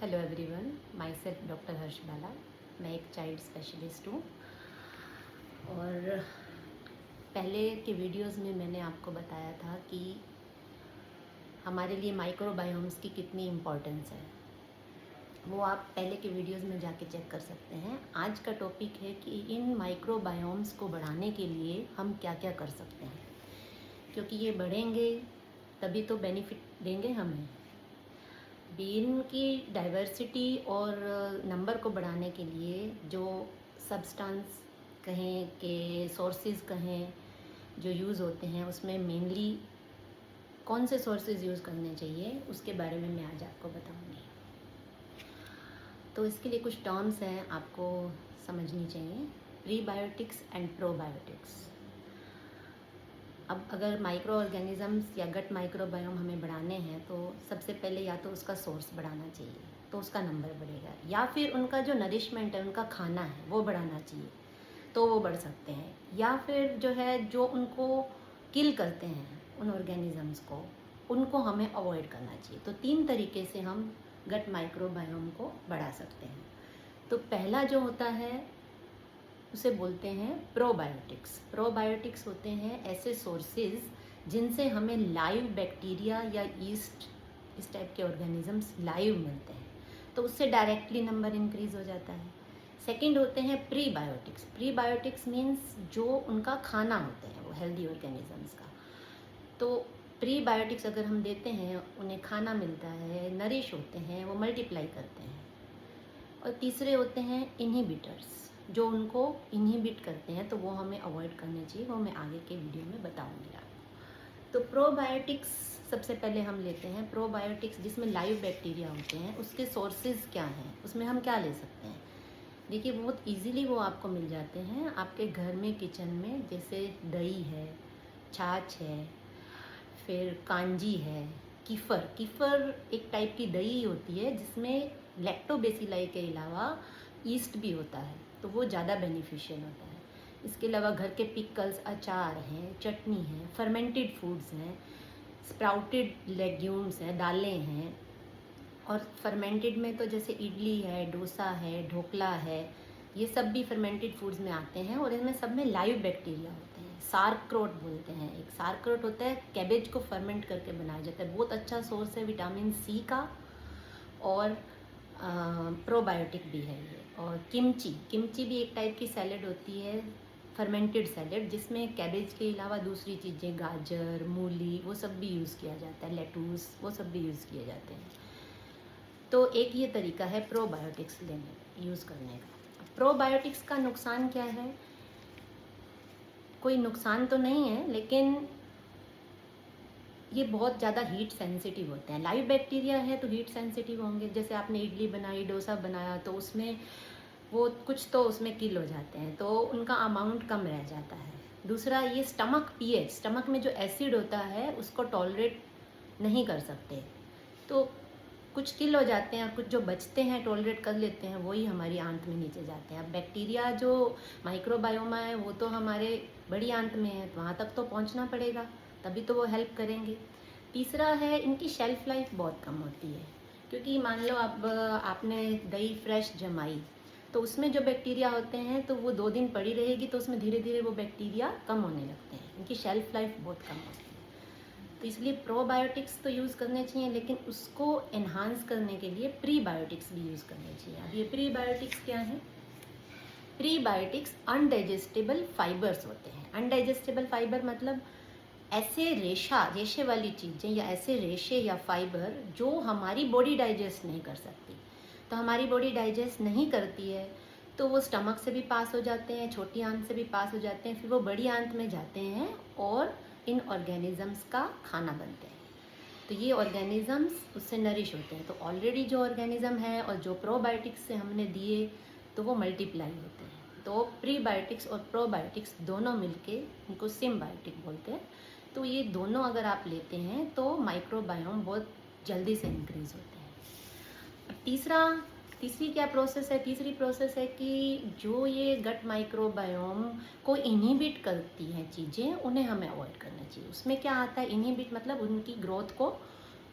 Hello everyone, myself doctor Harsh Bala. मैं एक child specialist हूँ और पहले के वीडियोस में मैंने आपको बताया था कि हमारे लिए माइक्रोबायोम्स की कितनी इम्पोर्टेंस है। वो आप पहले के वीडियोस में जाके चेक कर सकते हैं। आज का टॉपिक है कि इन माइक्रोबायोम्स को बढ़ाने के लिए हम क्या क्या कर सकते हैं, क्योंकि ये बढ़ेंगे तभी तो बेनिफिट देंगे हमें। बीन की डाइवर्सिटी और नंबर को बढ़ाने के लिए जो सब्सटेंस कहें के सोर्सेज कहें जो यूज़ होते हैं, उसमें मेनली कौन से सोर्सेज यूज़ करने चाहिए उसके बारे में मैं आज आपको बताऊंगी। तो इसके लिए कुछ टर्म्स हैं आपको समझनी चाहिए, प्रीबायोटिक्स एंड प्रोबायोटिक्स। अब अगर माइक्रो ऑर्गेनिजम्स या गट माइक्रोबायोम हमें बढ़ाने हैं तो सबसे पहले या तो उसका सोर्स बढ़ाना चाहिए, तो उसका नंबर बढ़ेगा, या फिर उनका जो नरिशमेंट है, उनका खाना है, वो बढ़ाना चाहिए तो वो बढ़ सकते हैं। या फिर जो है जो उनको किल करते हैं उन ऑर्गेनिजम्स को, उनको हमें अवॉइड करना चाहिए। तो 3 तरीके से हम गट माइक्रोबायोम को बढ़ा सकते हैं। तो पहला जो होता है उसे बोलते हैं प्रोबायोटिक्स। प्रोबायोटिक्स होते हैं ऐसे सोर्सेज जिनसे हमें लाइव बैक्टीरिया या ईस्ट, इस टाइप के ऑर्गेनिजम्स लाइव मिलते हैं, तो उससे डायरेक्टली नंबर इंक्रीज हो जाता है। सेकंड होते हैं प्रीबायोटिक्स। प्रीबायोटिक्स मीन्स जो उनका खाना होते हैं वो हेल्दी ऑर्गेनिजम्स का। तो प्रीबायोटिक्स अगर हम देते हैं, उन्हें खाना मिलता है, नरिश होते हैं, वो मल्टीप्लाई करते हैं। और तीसरे होते हैं इनहिबिटर्स, जो उनको इनहिबिट करते हैं, तो वो हमें अवॉइड करने चाहिए। वो मैं आगे के वीडियो में बताऊंगी आपको। तो प्रोबायोटिक्स सबसे पहले हम लेते हैं। प्रोबायोटिक्स जिसमें लाइव बैक्टीरिया होते हैं, उसके सोर्सेज क्या हैं, उसमें हम क्या ले सकते हैं। देखिए, बहुत इजीली वो आपको मिल जाते हैं आपके घर में, किचन में। जैसे दही है, छाछ है, फिर कांजी है, कीफ़र। कीफ़र एक टाइप की दही होती है जिसमें लैक्टोबेसिलाई के अलावा ईस्ट भी होता है, तो वो ज़्यादा बेनिफिशियल होता है। इसके अलावा घर के पिकल्स, अचार हैं, चटनी है, फर्मेंटेड फूड्स हैं, स्प्राउटेड लेग्यूम्स हैं, दालें हैं। और फर्मेंटेड में तो जैसे इडली है, डोसा है, ढोकला है, ये सब भी फर्मेंटेड फूड्स में आते हैं। और इनमें सब में लाइव बैक्टीरिया होते हैं। सार्क्रोट बोलते हैं, एक सार्क्रोट होता है, कैबेज को फर्मेंट करके बनाया जाता है। बहुत अच्छा सोर्स है विटामिन सी का, और प्रोबायोटिक भी है ये। और किमची, किमची भी एक टाइप की सैलेड होती है, फर्मेंटेड सैलेड, जिसमें कैबेज के अलावा दूसरी चीज़ें, गाजर, मूली, वो सब भी यूज़ किया जाता है, लेटूस, वो सब भी यूज़ किए जाते हैं। तो एक ये तरीका है प्रोबायोटिक्स लेने, यूज़ करने का। प्रोबायोटिक्स का नुकसान क्या है? कोई नुकसान तो नहीं है, लेकिन ये बहुत ज़्यादा हीट सेंसिटिव होते हैं। लाइव बैक्टीरिया है तो हीट सेंसिटिव होंगे। जैसे आपने इडली बनाई, डोसा बनाया, तो उसमें वो कुछ तो उसमें किल हो जाते हैं, तो उनका अमाउंट कम रह जाता है। दूसरा, ये स्टमक पीएच, स्टमक में जो एसिड होता है उसको टॉलरेट नहीं कर सकते, तो कुछ किल हो जाते हैं, और कुछ जो बचते हैं टॉलरेट कर लेते हैं, वही हमारी आंत में नीचे जाते हैं। अब बैक्टीरिया जो माइक्रोबायोमा है वो तो हमारे बड़ी आंत में है, वहाँ तक तो पहुँचना पड़ेगा, तभी तो वो हेल्प करेंगे। तीसरा है, इनकी शेल्फ लाइफ बहुत कम होती है, क्योंकि मान लो अब आपने दही फ्रेश जमाई, तो उसमें जो बैक्टीरिया होते हैं तो वो 2 दिन पड़ी रहेगी, तो उसमें धीरे धीरे वो बैक्टीरिया कम होने लगते हैं। इनकी शेल्फ लाइफ बहुत कम होती है। तो इसलिए प्रोबायोटिक्स तो यूज़ करने चाहिए, लेकिन उसको एनहांस करने के लिए प्रीबायोटिक्स भी यूज़ करने चाहिए। अब ये प्रीबायोटिक्स क्या है? प्रीबायोटिक्स अनडाइजेस्टेबल फाइबर्स होते हैं। अनडाइजेस्टेबल फाइबर मतलब ऐसे रेशे वाली चीज़ें, या ऐसे रेशे या फाइबर जो हमारी बॉडी डाइजेस्ट नहीं कर सकती। तो हमारी बॉडी डाइजेस्ट नहीं करती है, तो वो स्टमक से भी पास हो जाते हैं, छोटी आंत से भी पास हो जाते हैं, फिर वो बड़ी आंत में जाते हैं और इन ऑर्गेनिजम्स का खाना बनते हैं। तो ये ऑर्गेनिजम्स उससे नरिश होते हैं। तो ऑलरेडी जो ऑर्गेनिज्म है और जो प्रोबायोटिक्स से हमने दिए, तो वो मल्टीप्लाई होते हैं। तो प्रीबायोटिक्स और प्रोबायोटिक्स दोनों मिलके, इनको सिम्बायोटिक बोलते हैं। तो ये दोनों अगर आप लेते हैं तो माइक्रोबायोम बहुत जल्दी से इंक्रीज होते हैं। अब तीसरी क्या प्रोसेस है? तीसरी प्रोसेस है कि जो ये गट माइक्रोबायोम को इनहिबिट करती हैं चीज़ें, उन्हें हमें अवॉइड करना चाहिए। उसमें क्या आता है? इनहिबिट मतलब उनकी ग्रोथ को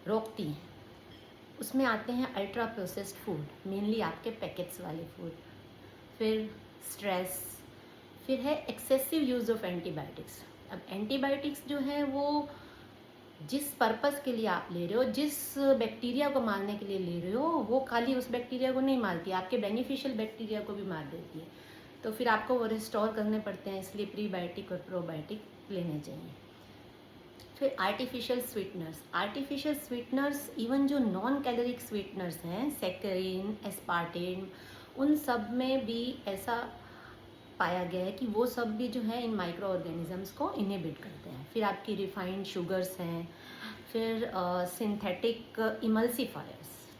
रोकती हैं। उसमें आते हैं अल्ट्रा प्रोसेस्ड फूड, मेनली आपके पैकेट्स वाले फूड, फिर स्ट्रेस, फिर है एक्सेसिव यूज़ ऑफ एंटीबायोटिक्स। अब एंटीबायोटिक्स जो है वो जिस पर्पस के लिए आप ले रहे हो, जिस बैक्टीरिया को मारने के लिए ले रहे हो, वो खाली उस बैक्टीरिया को नहीं मारती, आपके बेनिफिशियल बैक्टीरिया को भी मार देती है। तो फिर आपको वो रिस्टोर करने पड़ते हैं, इसलिए प्रीबायोटिक और प्रोबायोटिक लेने चाहिए। फिर आर्टिफिशियल स्वीटनर्स इवन जो नॉन कैलोरिक स्वीटनर्स हैं, सैकरीन, एस्पार्टेम, उन सब में भी ऐसा पाया गया है कि वो सब भी जो है इन माइक्रो ऑर्गेनिजम्स को इनहिबिट करते हैं। फिर आपकी रिफाइंड शुगर्स हैं, फिर सिंथेटिक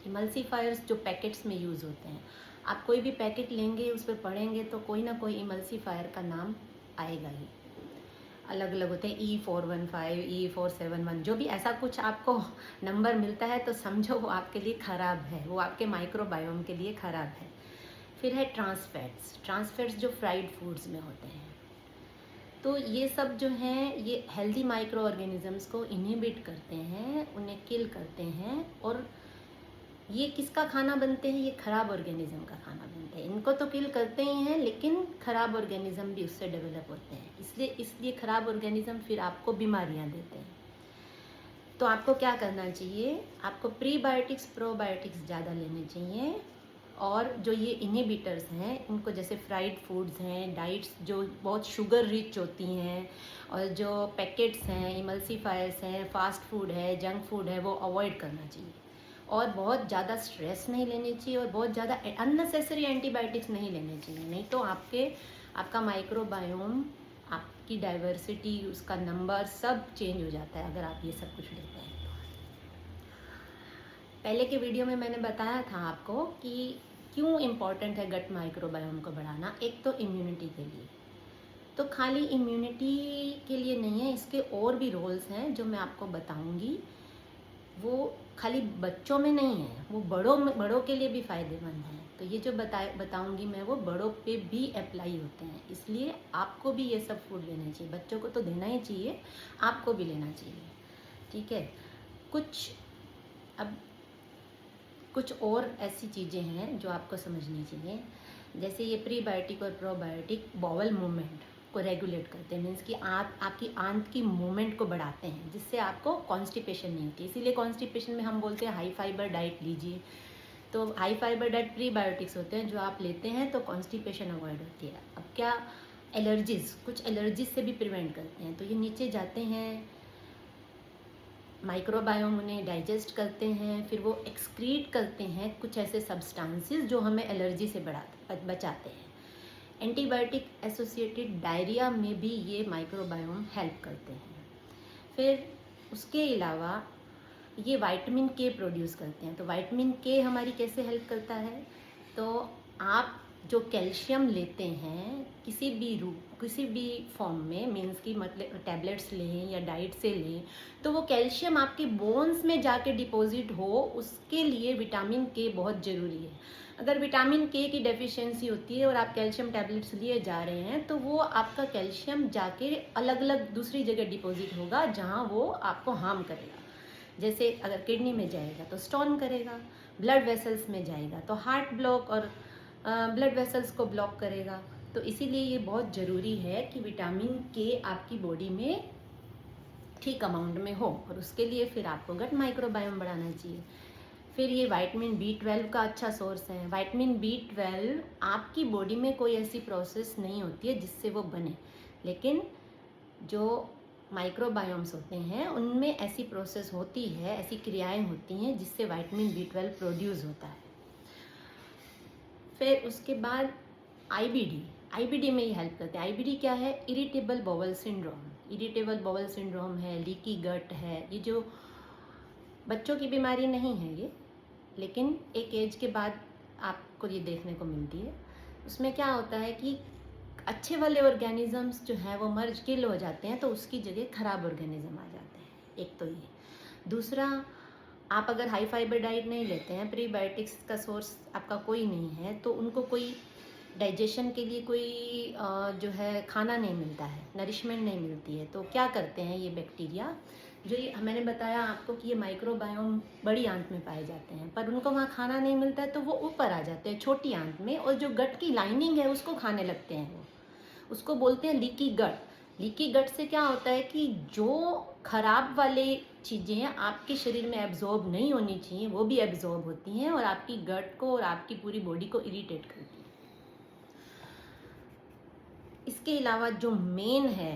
इमल्सीफायर्स जो पैकेट्स में यूज़ होते हैं। आप कोई भी पैकेट लेंगे, उस पर पढ़ेंगे तो कोई ना कोई इमल्सीफायर का नाम आएगा ही। अलग अलग होते हैं, E415, E471, जो भी ऐसा कुछ आपको नंबर मिलता है तो समझो वो आपके लिए ख़राब है, वो आपके माइक्रोबायोम के लिए ख़राब है। फिर है ट्रांसफैट्स जो फ्राइड फूड्स में होते हैं। तो ये सब जो हैं ये हेल्दी माइक्रो ऑर्गेनिजम्स को इनहिबिट करते हैं, उन्हें किल करते हैं। और ये किसका खाना बनते हैं? ये ख़राब ऑर्गेनिज्म का खाना बनते हैं। इनको तो किल करते ही हैं, लेकिन ख़राब ऑर्गेनिज्म भी उससे डेवलप होते हैं। इसलिए ख़राब ऑर्गेनिज्म फिर आपको बीमारियां देते हैं। तो आपको क्या करना चाहिए? आपको प्रीबायोटिक्स प्रोबायोटिक्स ज़्यादा लेने चाहिए। और जो ये इनहिबिटर्स हैं, उनको जैसे फ्राइड फूड्स हैं, डाइट्स जो बहुत शुगर रिच होती हैं, और जो पैकेट्स हैं, इमल्सीफायर्स हैं, फास्ट फूड है, जंक फूड है, वो अवॉइड करना चाहिए। और बहुत ज़्यादा स्ट्रेस नहीं लेनी चाहिए, और बहुत ज़्यादा अननेसेसरी एंटीबायोटिक्स नहीं लेने चाहिए। नहीं तो आपका माइक्रोबायोम, आपकी डाइवर्सिटी, उसका नंबर सब चेंज हो जाता है अगर आप ये सब कुछ लेते हैं। पहले के वीडियो में मैंने बताया था आपको कि क्यों इम्पॉर्टेंट है गट माइक्रोबायोम को बढ़ाना। एक तो इम्यूनिटी के लिए, तो खाली इम्यूनिटी के लिए नहीं है, इसके और भी रोल्स हैं जो मैं आपको बताऊंगी। वो खाली बच्चों में नहीं है, वो बड़ों के लिए भी फ़ायदेमंद है। तो ये जो बताऊंगी मैं, वो बड़ों पे भी अप्लाई होते हैं। इसलिए आपको भी ये सब फूड लेना चाहिए। बच्चों को तो देना ही चाहिए, आपको भी लेना चाहिए, ठीक है। कुछ और ऐसी चीज़ें हैं जो आपको समझनी चाहिए। जैसे ये प्रीबायोटिक और प्रोबायोटिक बॉवल मूवमेंट को रेगुलेट करते हैं, मीन्स कि आपकी आंत की मूवमेंट को बढ़ाते हैं, जिससे आपको कॉन्स्टिपेशन नहीं होती। इसीलिए कॉन्स्टिपेशन में हम बोलते हैं हाई फाइबर डाइट लीजिए। तो हाई फाइबर डाइट प्रीबायोटिक्स होते हैं जो आप लेते हैं, तो कॉन्स्टिपेशन अवॉइड होती है। अब क्या, कुछ एलर्जीज से भी प्रिवेंट करते हैं। तो ये नीचे जाते हैं, माइक्रोबायोम उन्हें डाइजेस्ट करते हैं, फिर वो एक्सक्रीट करते हैं कुछ ऐसे सब्सटेंसेस जो हमें एलर्जी से बचाते हैं। एंटीबायोटिक एसोसिएटेड डायरिया में भी ये माइक्रोबायोम हेल्प करते हैं। फिर उसके अलावा ये विटामिन के प्रोड्यूस करते हैं। तो विटामिन के हमारी कैसे हेल्प करता है? तो आप जो कैल्शियम लेते हैं किसी भी फॉर्म में, मीन्स की मतलब टैबलेट्स लें या डाइट से लें, तो वो कैल्शियम आपके बोन्स में जाके डिपॉजिट हो, उसके लिए विटामिन के बहुत ज़रूरी है। अगर विटामिन के की डेफिशिएंसी होती है और आप कैल्शियम टैबलेट्स लिए जा रहे हैं, तो वो आपका कैल्शियम जाके अलग अलग दूसरी जगह डिपॉजिट होगा जहाँ वो आपको हार्म करेगा। जैसे अगर किडनी में जाएगा तो स्टोन करेगा, ब्लड वेसल्स में जाएगा तो हार्ट ब्लॉक और ब्लड वेसल्स को ब्लॉक करेगा। तो इसीलिए ये बहुत ज़रूरी है कि विटामिन के आपकी बॉडी में ठीक अमाउंट में हो, और उसके लिए फिर आपको गट माइक्रोबायोम बढ़ाना चाहिए। फिर ये विटामिन B12 का अच्छा सोर्स है। विटामिन B12 आपकी बॉडी में कोई ऐसी प्रोसेस नहीं होती है जिससे वो बने, लेकिन जो माइक्रोबायोम्स होते हैं उनमें ऐसी प्रोसेस होती है, ऐसी क्रियाएं होती हैं जिससे विटामिन B12 प्रोड्यूस होता है। फिर उसके बाद आईबीडी में ये हेल्प करते हैं। आईबीडी क्या है? इरिटेबल बाउल सिंड्रोम है, लीकी गट है। ये जो बच्चों की बीमारी नहीं है ये, लेकिन एक एज के बाद आपको ये देखने को मिलती है। उसमें क्या होता है कि अच्छे वाले ऑर्गेनिजम्स जो हैं वो किल हो जाते हैं, तो उसकी जगह ख़राब ऑर्गेनिज्म आ जाते हैं। एक तो ये। दूसरा, आप अगर हाई फाइबर डाइट नहीं लेते हैं, प्रीबायोटिक्स का सोर्स आपका कोई नहीं है, तो उनको कोई डाइजेशन के लिए कोई जो है खाना नहीं मिलता है, नरिशमेंट नहीं मिलती है। तो क्या करते हैं ये बैक्टीरिया, जो ये मैंने बताया आपको कि ये माइक्रोबायोम बड़ी आंत में पाए जाते हैं, पर उनको वहाँ खाना नहीं मिलता है तो वो ऊपर आ जाते हैं छोटी आंत में, और जो गट की लाइनिंग है उसको खाने लगते हैं। वो उसको बोलते हैं लीकी गट। लीकी गट से क्या होता है कि जो खराब वाले चीज़ें आपके शरीर में एब्जॉर्ब नहीं होनी चाहिए वो भी एब्जॉर्ब होती हैं और आपकी गट को और आपकी पूरी बॉडी को इरिटेट करती हैं। इसके अलावा जो मेन है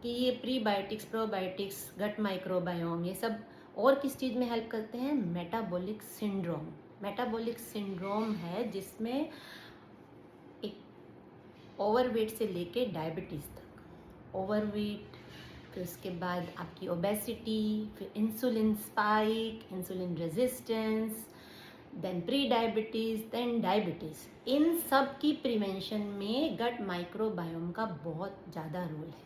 कि ये प्रीबायोटिक्स, प्रोबायोटिक्स, गट माइक्रोबायोम, ये सब और किस चीज़ में हेल्प करते हैं? Metabolic syndrome. मेटाबॉलिक सिंड्रोम है जिसमें एक ओवरवेट से लेके डायबिटीज़ तक, ओवरवेट, फिर उसके बाद आपकी ओबेसिटी, फिर insulin spike, insulin resistance, then prediabetes, then diabetes, इन सब की प्रिवेंशन में गट माइक्रोबायोम का बहुत ज़्यादा रोल है।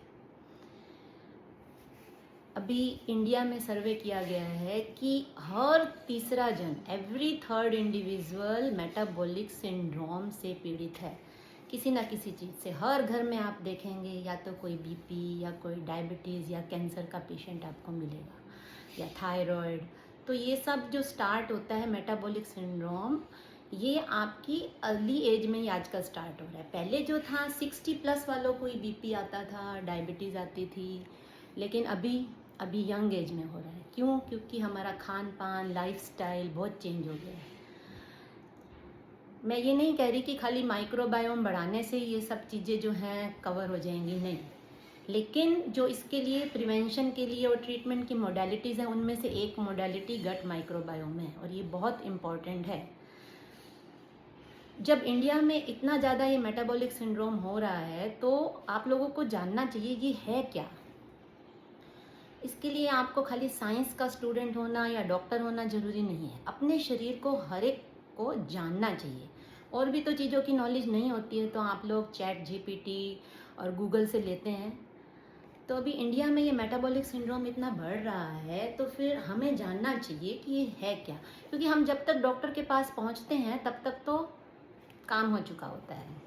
अभी इंडिया में सर्वे किया गया है कि हर तीसरा जन, every third individual metabolic syndrome से पीड़ित है किसी ना किसी चीज़ से। हर घर में आप देखेंगे या तो कोई बीपी या कोई डायबिटीज़ या कैंसर का पेशेंट आपको मिलेगा, या थायराइड। तो ये सब जो स्टार्ट होता है मेटाबॉलिक सिंड्रोम, ये आपकी अर्ली एज में ही आजकल स्टार्ट हो रहा है। पहले जो था 60+ वालों को ही बीपी आता था, डायबिटीज़ आती थी, लेकिन अभी यंग एज में हो रहा है। क्यों? क्योंकि हमारा खान पान, लाइफस्टाइल बहुत चेंज हो गया है। मैं ये नहीं कह रही कि खाली माइक्रोबायोम बढ़ाने से ये सब चीज़ें जो हैं कवर हो जाएंगी, नहीं, लेकिन जो इसके लिए प्रिवेंशन के लिए और ट्रीटमेंट की मोडालिटीज़ हैं उनमें से एक मोडालिटी गट माइक्रोबायोम है, और ये बहुत इम्पॉर्टेंट है। जब इंडिया में इतना ज़्यादा ये मेटाबॉलिक सिंड्रोम हो रहा है तो आप लोगों को जानना चाहिए ये है क्या। इसके लिए आपको खाली साइंस का स्टूडेंट होना या डॉक्टर होना ज़रूरी नहीं है। अपने शरीर को हर एक को जानना चाहिए। और भी तो चीज़ों की नॉलेज नहीं होती है तो आप लोग चैट जीपीटी और गूगल से लेते हैं। तो अभी इंडिया में ये मेटाबॉलिक सिंड्रोम इतना बढ़ रहा है तो फिर हमें जानना चाहिए कि ये है क्या, क्योंकि हम जब तक डॉक्टर के पास पहुंचते हैं तब तक तो काम हो चुका होता है।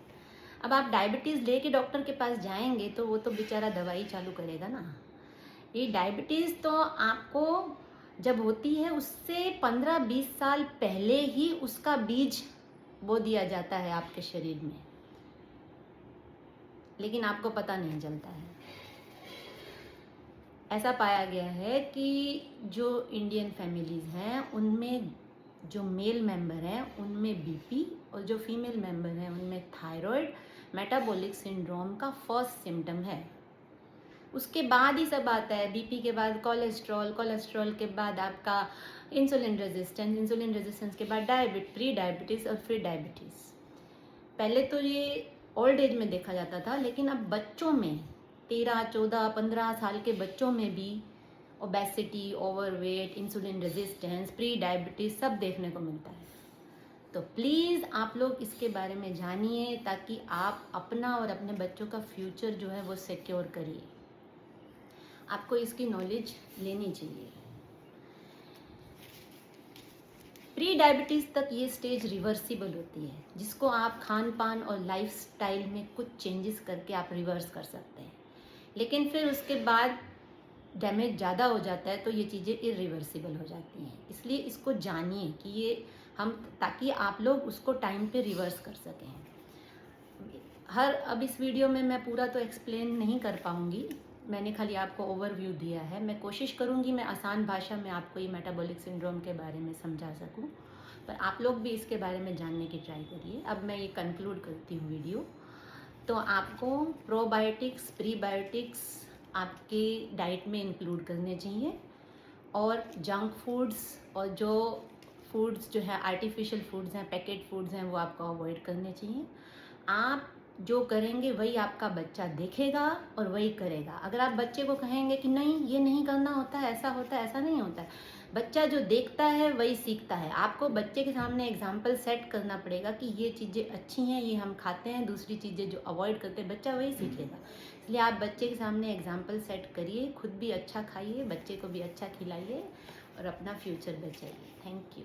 अब आप डायबिटीज़ लेके डॉक्टर के पास जाएंगे तो वो तो बेचारा दवाई चालू करेगा ना। ये डायबिटीज़ तो आपको जब होती है उससे 15-20 साल पहले ही उसका बीज बो दिया जाता है आपके शरीर में, लेकिन आपको पता नहीं चलता है। ऐसा पाया गया है कि जो इंडियन फैमिलीज़ हैं उनमें जो मेल मेंबर हैं उनमें बीपी और जो फीमेल मेंबर हैं उनमें थायराइड मेटाबॉलिक सिंड्रोम का फर्स्ट सिम्टम है। उसके बाद ही सब आता है। बीपी के बाद कोलेस्ट्रॉल, कोलेस्ट्रॉल के बाद आपका इंसुलिन रेजिस्टेंस, इंसुलिन रेजिस्टेंस के बाद प्री डायबिटीज़ और फिर डायबिटीज़। पहले तो ये ओल्ड एज में देखा जाता था, लेकिन अब बच्चों में 13, 14, 15 साल के बच्चों में भी obesity, overweight, insulin resistance, pre diabetes सब देखने को मिलता है। तो प्लीज़ आप लोग इसके बारे में जानिए ताकि आप अपना और अपने बच्चों का फ्यूचर जो है वो सिक्योर करिए। आपको इसकी नॉलेज लेनी चाहिए। प्री डायबिटीज़ तक ये स्टेज रिवर्सिबल होती है, जिसको आप खान पान और लाइफस्टाइल में कुछ चेंजेस करके आप रिवर्स कर सकते हैं, लेकिन फिर उसके बाद डैमेज ज़्यादा हो जाता है तो ये चीज़ें इरिवर्सिबल हो जाती हैं। इसलिए इसको जानिए कि ये हम, ताकि आप लोग उसको टाइम पे रिवर्स कर सकें। अब इस वीडियो में मैं पूरा तो एक्सप्लेन नहीं कर पाऊँगी, मैंने खाली आपको ओवरव्यू दिया है। मैं कोशिश करूँगी मैं आसान भाषा में आपको ये मेटाबॉलिक सिंड्रोम के बारे में समझा सकूँ, पर आप लोग भी इसके बारे में जानने की ट्राई करिए। अब मैं ये कंक्लूड करती हूँ वीडियो। तो आपको प्रोबायोटिक्स, प्रीबायोटिक्स आपके डाइट में इंक्लूड करने चाहिए, और जंक फूड्स और जो फूड्स जो है आर्टिफिशियल फूड्स हैं, पैकेट फूड्स हैं, वो आपको अवॉइड करने चाहिए। आप जो करेंगे वही आपका बच्चा देखेगा और वही करेगा। अगर आप बच्चे को कहेंगे कि नहीं ये नहीं करना होता है, ऐसा होता है, ऐसा नहीं होता है, बच्चा जो देखता है वही सीखता है। आपको बच्चे के सामने एग्जाम्पल सेट करना पड़ेगा कि ये चीज़ें अच्छी हैं, ये हम खाते हैं, दूसरी चीज़ें जो अवॉइड करते हैं, बच्चा वही सीखेगा। इसलिए आप बच्चे के सामने एग्जाम्पल सेट करिए, खुद भी अच्छा खाइए, बच्चे को भी अच्छा खिलाइए और अपना फ्यूचर बचाइए। Thank you.